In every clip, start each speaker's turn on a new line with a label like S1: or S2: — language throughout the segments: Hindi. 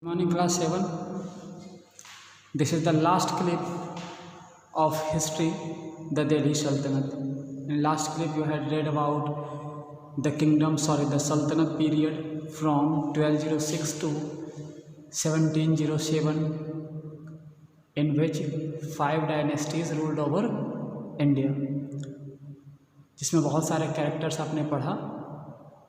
S1: Morning class 7. This is the last clip of history, the Delhi Sultanate. In last clip you had read about the Sultanate period from 1206 to 1707, in which 5 dynasties ruled over India, जिसमें बहुत सारे कैरेक्टर्स आपने पढ़ा।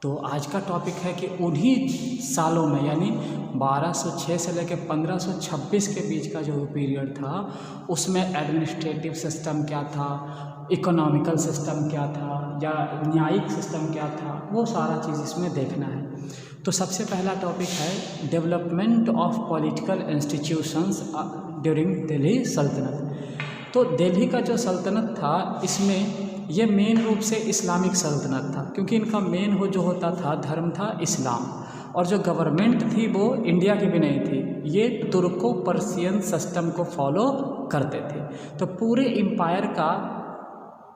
S1: तो आज का टॉपिक है कि उन्हीं सालों में यानी 1206 से लेकर 1526 के बीच का जो पीरियड था उसमें एडमिनिस्ट्रेटिव सिस्टम क्या था, इकोनॉमिकल सिस्टम क्या था या न्यायिक सिस्टम क्या था, वो सारा चीज़ इसमें देखना है। तो सबसे पहला टॉपिक है development of political institutions during Delhi सल्तनत। तो दिल्ली का जो सल्तनत था इसमें ये मेन रूप से इस्लामिक सल्तनत था, क्योंकि इनका मेन जो होता था धर्म था इस्लाम, और जो गवर्नमेंट थी वो इंडिया की भी नहीं थी, ये तुर्को पर्शियन सिस्टम को फॉलो करते थे। तो पूरे एम्पायर का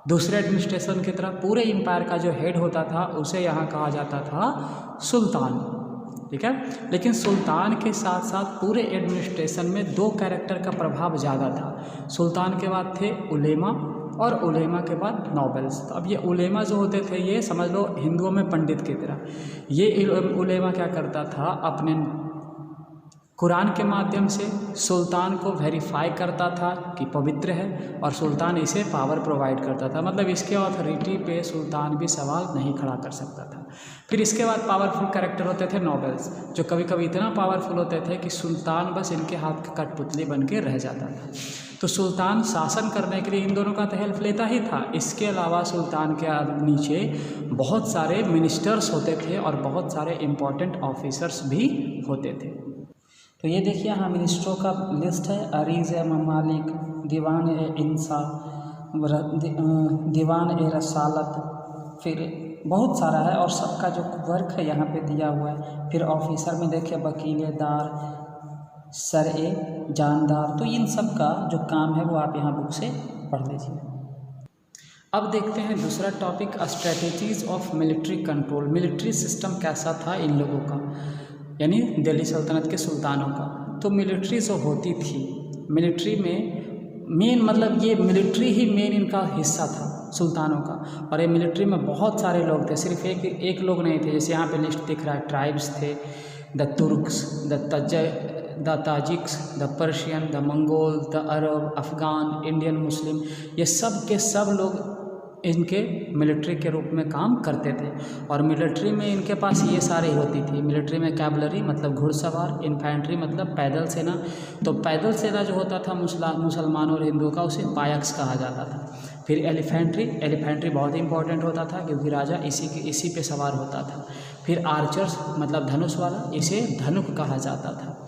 S1: दूसरे एडमिनिस्ट्रेशन की तरह पूरे एम्पायर का जो हेड होता था उसे यहाँ कहा जाता था सुल्तान, ठीक है। लेकिन सुल्तान के साथ साथ पूरे एडमिनिस्ट्रेशन में 2 कैरेक्टर का प्रभाव ज़्यादा था। सुल्तान के बाद थे उलेमा और उलेमा के बाद नॉबल्स। तो अब ये उलेमा जो होते थे ये समझ लो हिंदुओं में पंडित की तरह, ये उलेमा क्या करता था, अपने कुरान के माध्यम से सुल्तान को वेरीफाई करता था कि पवित्र है, और सुल्तान इसे पावर प्रोवाइड करता था, मतलब इसके अथॉरिटी पे सुल्तान भी सवाल नहीं खड़ा कर सकता था। फिर इसके बाद पावरफुल कैरेक्टर होते थे नॉबल्स, जो कभी कभी इतना पावरफुल होते थे कि सुल्तान बस इनके हाथ की कठपुतली बन के रह जाता था। तो सुल्तान शासन करने के लिए इन दोनों का तो हेल्प लेता ही था। इसके अलावा सुल्तान के नीचे बहुत सारे मिनिस्टर्स होते थे और बहुत सारे इम्पोर्टेंट ऑफिसर्स भी होते थे। तो ये देखिए यहाँ मिनिस्टरों का लिस्ट है, अरीज़ ममालिक, दीवान इंसा, दीवान रसालत, फिर बहुत सारा है, और सबका जो वर्क है यहाँ पे दिया हुआ है। फिर ऑफिसर में देखिए वकीलेदार, सरए, जानदार, तो इन सब का जो काम है वो आप यहाँ बुक से पढ़ लीजिए। अब देखते हैं दूसरा topic, strategies of military control. Military system कैसा था इन लोगों का, यानी दिल्ली सल्तनत के सुल्तानों का। तो मिलिट्री जो होती थी, मिलिट्री में मेन मतलब ये मिलिट्री ही मेन इनका हिस्सा था सुल्तानों का, और ये मिलिट्री में बहुत सारे लोग थे, सिर्फ एक लोग नहीं थे। जैसे यहाँ पे लिस्ट दिख रहा है, ट्राइब्स थे, the Turks, the Tajiks, the Persian, the Mongol, the Arab, Afghan, Indian Muslim, ये सब के सब लोग इनके मिलिट्री के रूप में काम करते थे। और मिलिट्री में इनके पास ये सारी होती थी। मिलिट्री में कैवलरी मतलब घुड़सवार, इन्फेंट्री मतलब पैदल सेना। तो पैदल सेना जो होता था मुसलमानों और हिंदुओं का, उसे पायक्स कहा जाता था। फिर एलिफेंट्री बहुत इंपॉर्टेंट होता था क्योंकि राजा इसी पे सवार होता था। फिर आर्चर्स मतलब धनुष वाला, इसे धनुक कहा जाता था।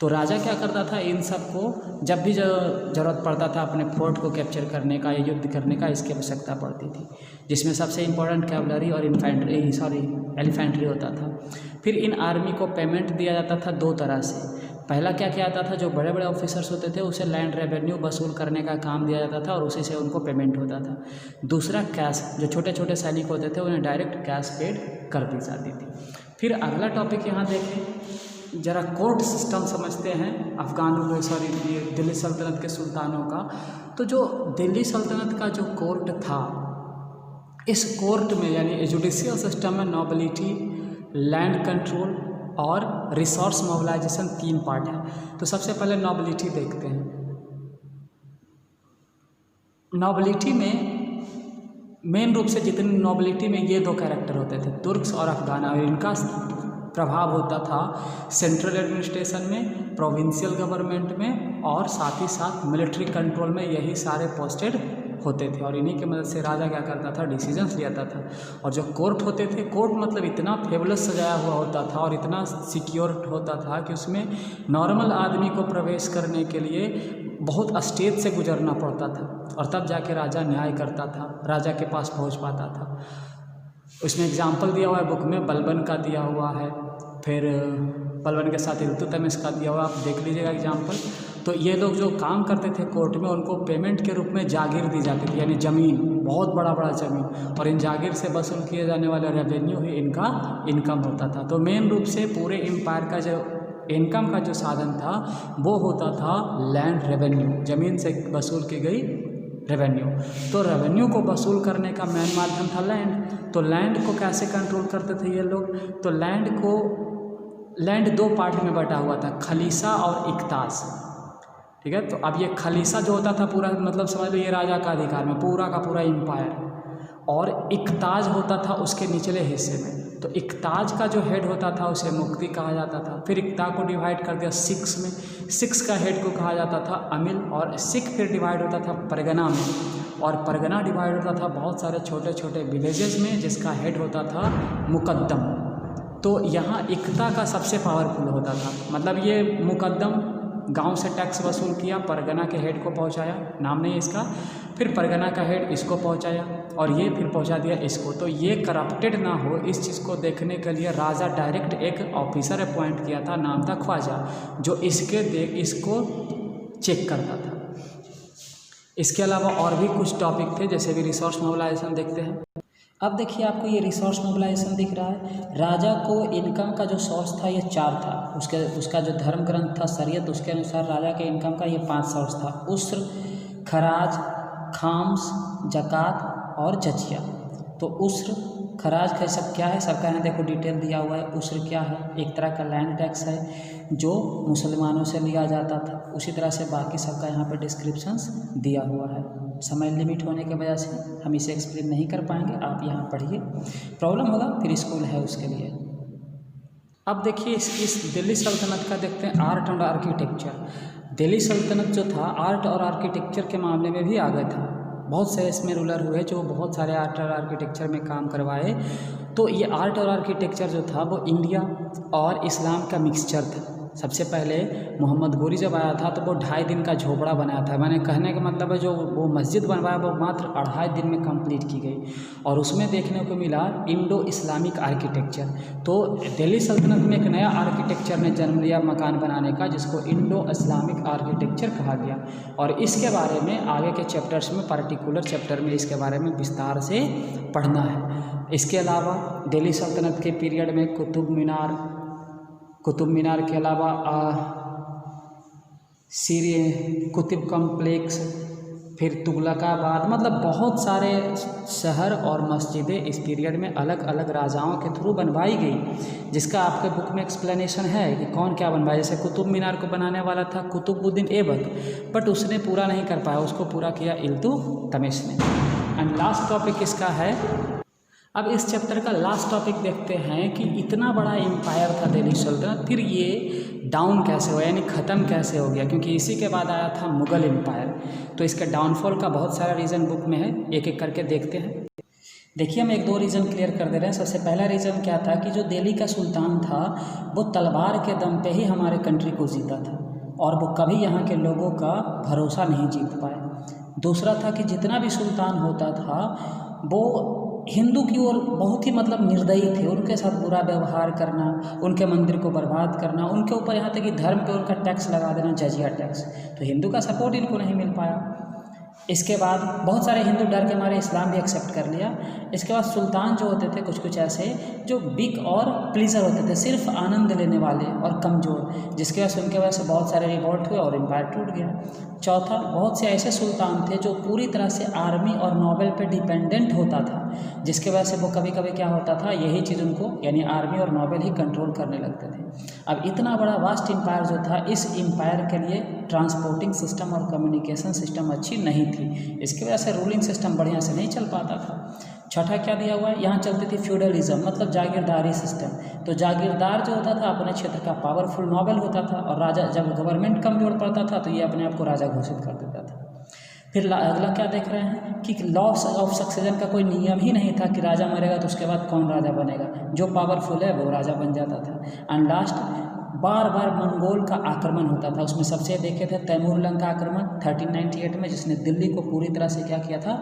S1: तो राजा क्या करता था, इन सब को जब भी ज़रूरत पड़ता था अपने फोर्ट को कैप्चर करने का या युद्ध करने का, इसकी आवश्यकता पड़ती थी, जिसमें सबसे इम्पोर्टेंट कैवलरी और एलिफेंट्री होता था। फिर इन आर्मी को पेमेंट दिया जाता था 2 तरह से। पहला क्या किया जाता था, जो बड़े बड़े ऑफिसर्स होते थे उसे लैंड रेवेन्यू वसूल करने का काम दिया जाता था और उसी से उनको पेमेंट होता था। दूसरा कैश, जो छोटे छोटे सैनिक होते थे उन्हें डायरेक्ट कैश पेड कर दी जाती थी। फिर अगला टॉपिक यहाँ देखें, ज़रा कोर्ट सिस्टम समझते हैं दिल्ली सल्तनत के सुल्तानों का। तो जो दिल्ली सल्तनत का जो कोर्ट था, इस कोर्ट में यानी जुडिशियल सिस्टम में नॉबिलिटी, लैंड कंट्रोल और रिसोर्स मोबिलाइजेशन 3 पार्ट है। तो सबसे पहले नॉबिलिटी देखते हैं। नॉबिलिटी में मेन रूप से जितनी नॉबिलिटी में ये 2 कैरेक्टर होते थे, तुर्क्स और अफगान, और इनका प्रभाव होता था सेंट्रल एडमिनिस्ट्रेशन में, प्रोविंशियल गवर्नमेंट में, और साथ ही साथ मिलिट्री कंट्रोल में यही सारे पोस्टेड होते थे। और इन्हीं की मदद से राजा क्या करता था, डिसीजंस लेता था। और जो कोर्ट होते थे, कोर्ट मतलब इतना फेबुलस सजाया हुआ होता था और इतना सिक्योर होता था कि उसमें नॉर्मल आदमी को प्रवेश करने के लिए बहुत स्टेज से गुजरना पड़ता था, और तब जाके राजा न्याय करता था, राजा के पास पहुँच पाता था। उसमें एग्जाम्पल दिया हुआ है बुक में, बलबन का दिया हुआ है, फिर बलबन के साथ इल्तुतमिश का दिया हुआ, आप देख लीजिएगा एग्जाम्पल। तो ये लोग जो काम करते थे कोर्ट में, उनको पेमेंट के रूप में जागीर दी जाती थी, यानी ज़मीन, बहुत बड़ा बड़ा ज़मीन, और इन जागीर से वसूल किए जाने वाले रेवेन्यू ही इनका इनकम होता था। तो मेन रूप से पूरे एम्पायर का जो
S2: इनकम का जो साधन था वो होता था लैंड रेवेन्यू, ज़मीन से वसूल की गई रेवेन्यू। तो रेवेन्यू को वसूल करने का मेन माध्यम था लैंड। तो लैंड को कैसे कंट्रोल करते थे ये लोग? तो लैंड दो पार्ट में बटा हुआ था, खलीसा और इक्ताज। ठीक है, तो अब ये खलीसा जो होता था पूरा मतलब समझ लो ये राजा का अधिकार में पूरा का पूरा एम्पायर, और इक्ताज होता था उसके निचले हिस्से में। तो इक्ताज का जो हेड होता था उसे मुक्ति कहा जाता था। फिर इक्ता को डिवाइड कर दिया सिक्स में, सिक्स का हेड को कहा जाता था अमिल, और सिख फिर डिवाइड होता था परगना में, और परगना डिवाइड होता था बहुत सारे छोटे छोटे विलेजेस में जिसका हेड होता था मुकद्दम। तो यहाँ इक्ता का सबसे पावरफुल होता था, मतलब ये मुकद्दम गांव से टैक्स वसूल किया, परगना के हेड को पहुंचाया, नाम नहीं इसका, फिर परगना का हेड इसको पहुंचाया और ये फिर पहुंचा दिया इसको। तो ये करप्टेड ना हो इस चीज़ को देखने के लिए राजा डायरेक्ट एक ऑफिसर अपॉइंट किया था, नाम था ख्वाजा, जो इसको चेक करता था। इसके अलावा और भी कुछ टॉपिक थे, जैसे भी रिसोर्स मोबिलाइजेशन देखते हैं।
S1: अब देखिए आपको ये रिसोर्स मोबिलाइजेशन दिख रहा है। राजा को इनकम का जो सोर्स था ये 4 था, उसका जो धर्म ग्रंथ था शरीयत, उसके अनुसार राजा के इनकम का ये 5 सोर्स था, उस्र, खराज, खाम्स, जक़ात और जजिया। तो उस्र, खराज का सब क्या है, सबका यहाँ देखो डिटेल दिया हुआ है। उस्र क्या है? एक तरह का लैंड टैक्स है जो मुसलमानों से लिया जाता था। उसी तरह से बाकी सबका यहाँ पे डिस्क्रिप्शंस दिया हुआ है। समय लिमिट होने की वजह से हम इसे एक्सप्लेन नहीं कर पाएंगे, आप यहाँ पढ़िए, प्रॉब्लम होगा फिर स्कूल है उसके लिए।
S2: अब देखिए इस दिल्ली सल्तनत का देखते हैं आर्ट एंड आर्किटेक्चर। दिल्ली सल्तनत जो था आर्ट और आर्किटेक्चर के मामले में भी आगे था। बहुत से इसमें रूलर हुए जो बहुत सारे आर्ट और आर्किटेक्चर में काम करवाए। तो ये आर्ट और आर्किटेक्चर जो था वो इंडिया और इस्लाम का मिक्सचर था। सबसे पहले मोहम्मद गोरी जब आया था तो वो 2.5 दिन का झोपड़ा बनाया था। मैंने कहने का मतलब है जो वो मस्जिद बनवाया वो मात्र 2.5 दिन में कंप्लीट की गई, और उसमें देखने को मिला इंडो इस्लामिक आर्किटेक्चर। तो दिल्ली सल्तनत में एक नया आर्किटेक्चर ने जन्म लिया मकान बनाने का, जिसको इंडो इस्लामिक आर्किटेक्चर कहा गया। और इसके बारे में आगे के चैप्टर्स में, पर्टिकुलर चैप्टर में इसके बारे में विस्तार से पढ़ना है। इसके अलावा दिल्ली सल्तनत के पीरियड में कुतुब मीनार के अलावा कुतुब कॉम्प्लेक्स, फिर तुगलकाबाद, मतलब बहुत सारे शहर और मस्जिदें इस पीरियड में अलग अलग राजाओं के थ्रू बनवाई गई, जिसका आपके बुक में एक्सप्लेनेशन है कि कौन क्या बनवाया। जैसे कुतुब मीनार को बनाने वाला था कुतुबुद्दीन ऐबक, बट उसने पूरा नहीं कर पाया, उसको पूरा किया इल्तुतमिश ने। एंड लास्ट टॉपिक इसका है, अब इस चैप्टर का लास्ट टॉपिक देखते हैं कि इतना बड़ा एम्पायर था दिल्ली सल्तनत, फिर ये डाउन कैसे हुआ, यानी ख़त्म कैसे हो गया, क्योंकि इसी के बाद आया था मुग़ल एम्पायर। तो इसके डाउनफॉल का बहुत सारा रीज़न बुक में है, एक एक करके देखते हैं।
S1: देखिए हम 1-2 रीज़न क्लियर कर दे रहे हैं। सबसे पहला रीज़न क्या था कि जो दिल्ली का सुल्तान था वो तलवार के दम पे ही हमारे कंट्री को जीता था, और वो कभी यहाँ के लोगों का भरोसा नहीं जीत पाए। दूसरा था कि जितना भी सुल्तान होता था वो हिंदू की ओर बहुत ही मतलब निर्दयी थे, उनके साथ बुरा व्यवहार करना, उनके मंदिर को बर्बाद करना, उनके ऊपर यहाँ तक कि धर्म पे उनका टैक्स लगा देना, जजिया टैक्स। तो हिंदू का सपोर्ट इनको नहीं मिल पाया। इसके बाद बहुत सारे हिंदू डर के मारे इस्लाम भी एक्सेप्ट कर लिया। इसके बाद सुल्तान जो होते थे कुछ कुछ ऐसे जो बिग और प्लीजर होते थे, सिर्फ आनंद लेने वाले और कमज़ोर, जिसके वजह से उनके वजह से बहुत सारे रिवॉल्ट हुए और एम्पायर टूट गया। चौथा, बहुत से ऐसे सुल्तान थे जो पूरी तरह से आर्मी और नोबल पे डिपेंडेंट होता था, जिसके वजह से वो कभी कभी क्या होता था, यही चीज़ उनको यानी आर्मी और नोबल ही कंट्रोल करने लगते थे। अब इतना बड़ा वास्ट एम्पायर जो था, इस एम्पायर के लिए ट्रांसपोर्टिंग सिस्टम और कम्युनिकेशन सिस्टम अच्छी नहीं थी, इसकी वजह से रूलिंग सिस्टम बढ़िया से नहीं चल पाता था। छठा क्या दिया हुआ है, यहाँ चलती थी फ्यूडलिज्म, मतलब जागीरदारी सिस्टम। तो जागीरदार जो होता था अपने क्षेत्र का पावरफुल नोबल होता था, और राजा जब गवर्नमेंट कमजोर पड़ता था तो ये अपने आप को राजा घोषित कर देता था। फिर अगला क्या देख रहे हैं कि लॉस ऑफ सक्सेशन का कोई नियम ही नहीं था कि राजा मरेगा तो उसके बाद कौन राजा बनेगा, जो पावरफुल है वो राजा बन जाता था। And last, bar bar Mongol का आक्रमण होता था। उसमें सबसे देखे थे तैमूर लंग का आक्रमण 1398 में, जिसने दिल्ली को पूरी तरह से क्या किया था,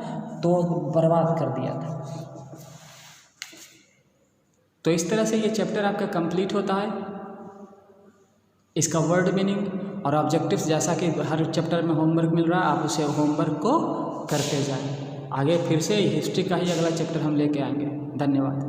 S1: तो बर्बाद कर दिया था।
S2: तो इस तरह से ये चैप्टर आपका कंप्लीट होता है। इसका वर्ड मीनिंग और ऑब्जेक्टिव्स, जैसा कि हर चैप्टर में होमवर्क मिल रहा है, आप उसे होमवर्क को करते जाएं। आगे फिर से हिस्ट्री का ही अगला चैप्टर हम लेके आएंगे। धन्यवाद।